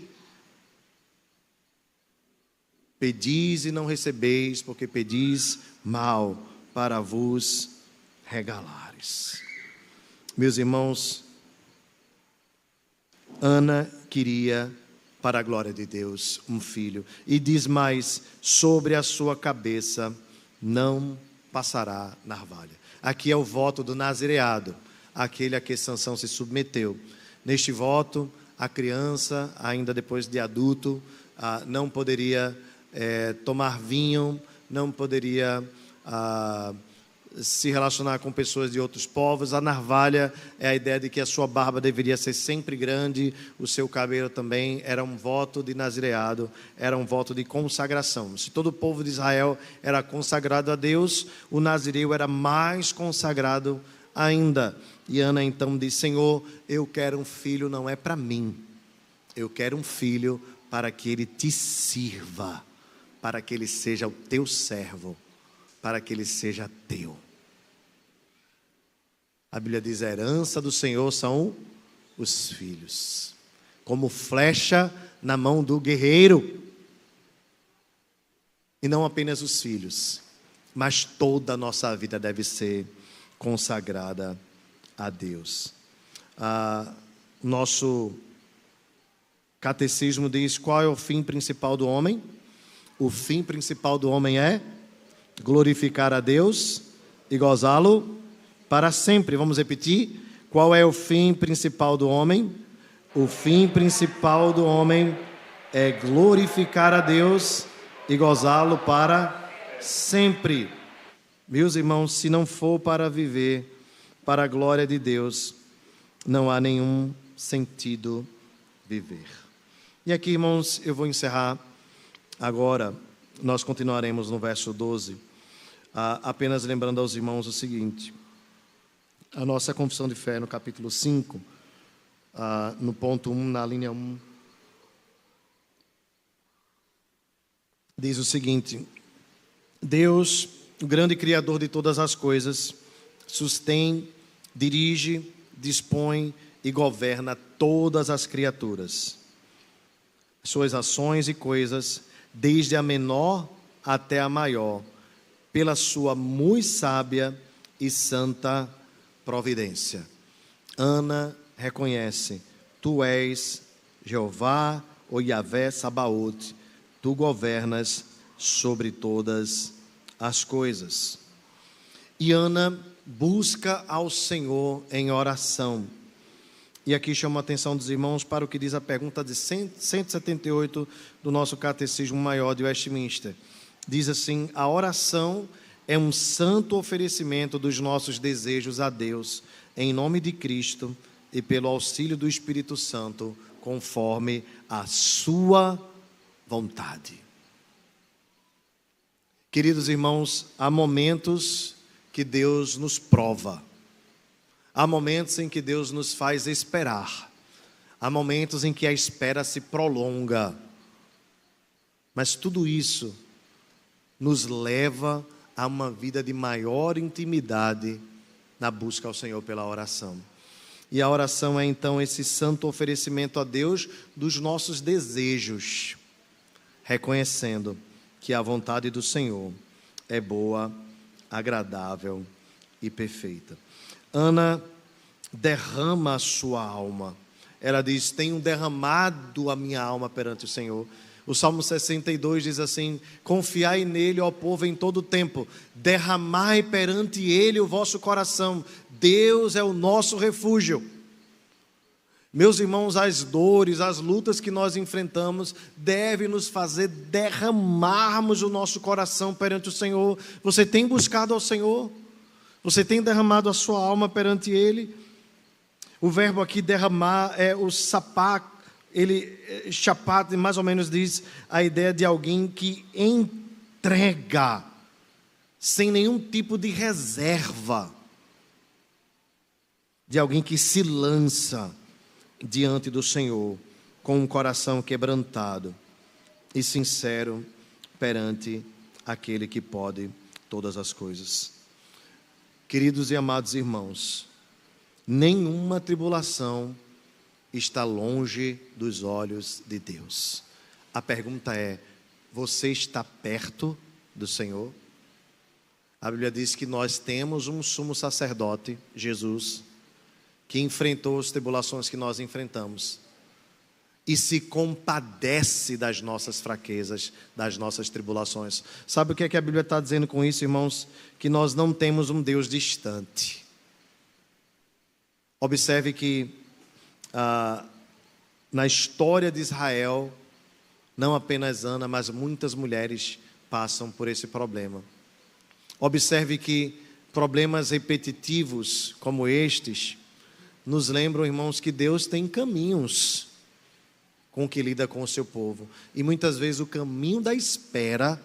Pedis e não recebeis, porque pedis mal, para vos regalares. Meus irmãos, Ana queria, para a glória de Deus, um filho. E diz mais: sobre a sua cabeça não passará navalha. Aqui é o voto do nazireado, aquele a que Sansão se submeteu. Neste voto, a criança, ainda depois de adulto, não poderia tomar vinho, não poderia se relacionar com pessoas de outros povos. A navalha é a ideia de que a sua barba deveria ser sempre grande, o seu cabelo também. Era um voto de nazireado, era um voto de consagração. Se todo o povo de Israel era consagrado a Deus, o nazireu era mais consagrado ainda. E Ana então diz: Senhor, eu quero um filho, não é para mim, eu quero um filho para que ele te sirva, para que ele seja o teu servo, para que ele seja teu. A Bíblia diz: a herança do Senhor são os filhos, como flecha na mão do guerreiro. E não apenas os filhos, mas toda a nossa vida deve ser consagrada a Deus. Nosso Catecismo diz: qual é o fim principal do homem? O fim principal do homem é glorificar a Deus e gozá-lo para sempre. Vamos repetir? Qual é o fim principal do homem? O fim principal do homem é glorificar a Deus e gozá-lo para sempre. Meus irmãos, se não for para viver para a glória de Deus, não há nenhum sentido viver. E aqui, irmãos, eu vou encerrar agora. Nós continuaremos no verso 12, apenas lembrando aos irmãos o seguinte: a nossa confissão de fé no capítulo 5, no ponto 1, na linha 1, diz o seguinte: Deus, o grande Criador de todas as coisas, sustém, dirige, dispõe e governa todas as criaturas, suas ações e coisas, desde a menor até a maior, pela sua muito sábia e santa providência. Ana reconhece: tu és Jeová, ou Yahvé Sabaote, tu governas sobre todas as coisas. E Ana busca ao Senhor em oração. E aqui chamo a atenção dos irmãos para o que diz a pergunta de 178 do nosso Catecismo Maior de Westminster. Diz assim: a oração é um santo oferecimento dos nossos desejos a Deus, em nome de Cristo e pelo auxílio do Espírito Santo, conforme a sua vontade. Queridos irmãos, há momentos que Deus nos prova. Há momentos em que Deus nos faz esperar. Há momentos em que a espera se prolonga. Mas tudo isso nos leva a uma vida de maior intimidade na busca ao Senhor pela oração. E a oração é então esse santo oferecimento a Deus dos nossos desejos, reconhecendo que a vontade do Senhor é boa, agradável e perfeita. Ana derrama a sua alma. Ela diz: tenho derramado a minha alma perante o Senhor. O Salmo 62 diz assim: confiai nele, ó povo, em todo o tempo, derramai perante ele o vosso coração, Deus é o nosso refúgio. Meus irmãos, as dores, as lutas que nós enfrentamos devem nos fazer derramarmos o nosso coração perante o Senhor. Você tem buscado ao Senhor? Você tem derramado a sua alma perante Ele? O verbo aqui derramar é o sapá, chapat, mais ou menos diz a ideia de alguém que entrega, sem nenhum tipo de reserva, de alguém que se lança diante do Senhor, com um coração quebrantado e sincero perante aquele que pode todas as coisas. Queridos e amados irmãos, nenhuma tribulação está longe dos olhos de Deus. A pergunta é: você está perto do Senhor? A Bíblia diz que nós temos um sumo sacerdote, Jesus, que enfrentou as tribulações que nós enfrentamos e se compadece das nossas fraquezas, das nossas tribulações. Sabe o que é que a Bíblia está dizendo com isso, irmãos? Que nós não temos um Deus distante. Observe que na história de Israel, não apenas Ana, mas muitas mulheres passam por esse problema. Observe que problemas repetitivos como estes nos lembram, irmãos, que Deus tem caminhos com que lida com o seu povo. E muitas vezes o caminho da espera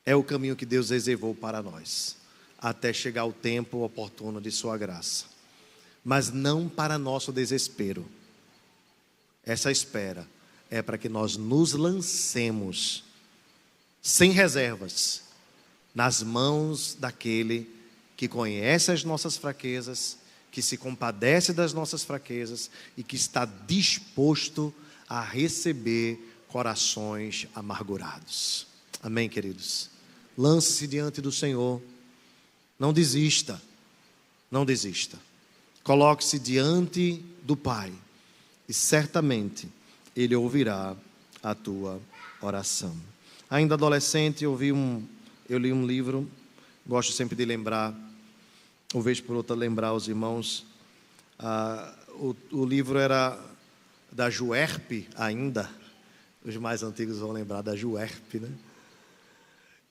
é o caminho que Deus reservou para nós, até chegar o tempo oportuno de sua graça. Mas não para nosso desespero. Essa espera é para que nós nos lancemos, sem reservas, nas mãos daquele que conhece as nossas fraquezas, que se compadece das nossas fraquezas e que está disposto a receber corações amargurados. Amém, queridos? Lance-se diante do Senhor. Não desista. Não desista. Coloque-se diante do Pai. E certamente Ele ouvirá a tua oração. Ainda adolescente, eu li um livro, gosto sempre de lembrar, uma vez por outra lembrar aos irmãos. O livro era da Juerp ainda, os mais antigos vão lembrar da Juerp, né?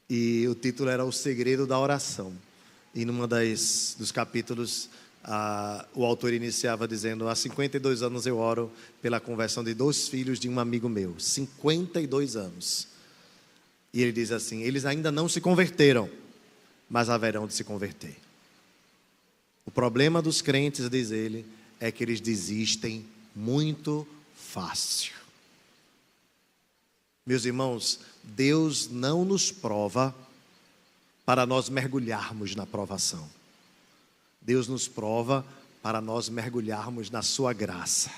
E o título era O Segredo da Oração. E numa dos capítulos, o autor iniciava dizendo: há 52 anos eu oro pela conversão de 2 filhos de um amigo meu. 52 anos. E ele diz assim: eles ainda não se converteram, mas haverão de se converter. O problema dos crentes, diz ele, é que eles desistem muito fácil. Meus irmãos, Deus não nos prova para nós mergulharmos na provação. Deus nos prova para nós mergulharmos na sua graça,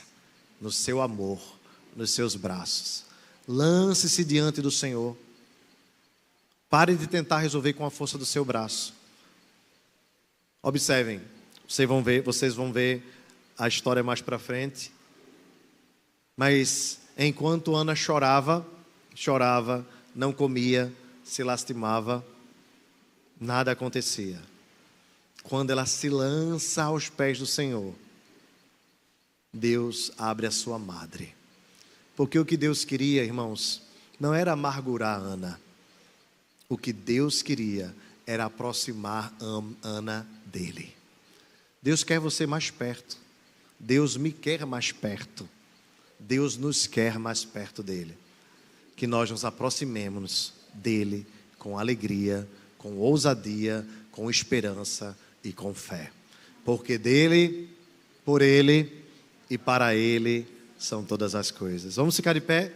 no seu amor, nos seus braços. Lance-se diante do Senhor. Pare de tentar resolver com a força do seu braço. Observem, vocês vão ver a história mais para frente. Mas enquanto Ana chorava, não comia, se lastimava, nada acontecia. Quando ela se lança aos pés do Senhor, Deus abre a sua madre. Porque o que Deus queria, irmãos, não era amargurar Ana. O que Deus queria era aproximar Ana dele. Deus quer você mais perto. Deus me quer mais perto. Deus nos quer mais perto dele. Que nós nos aproximemos dele com alegria, com ousadia, com esperança e com fé. Porque dele, por ele e para ele são todas as coisas. Vamos ficar de pé?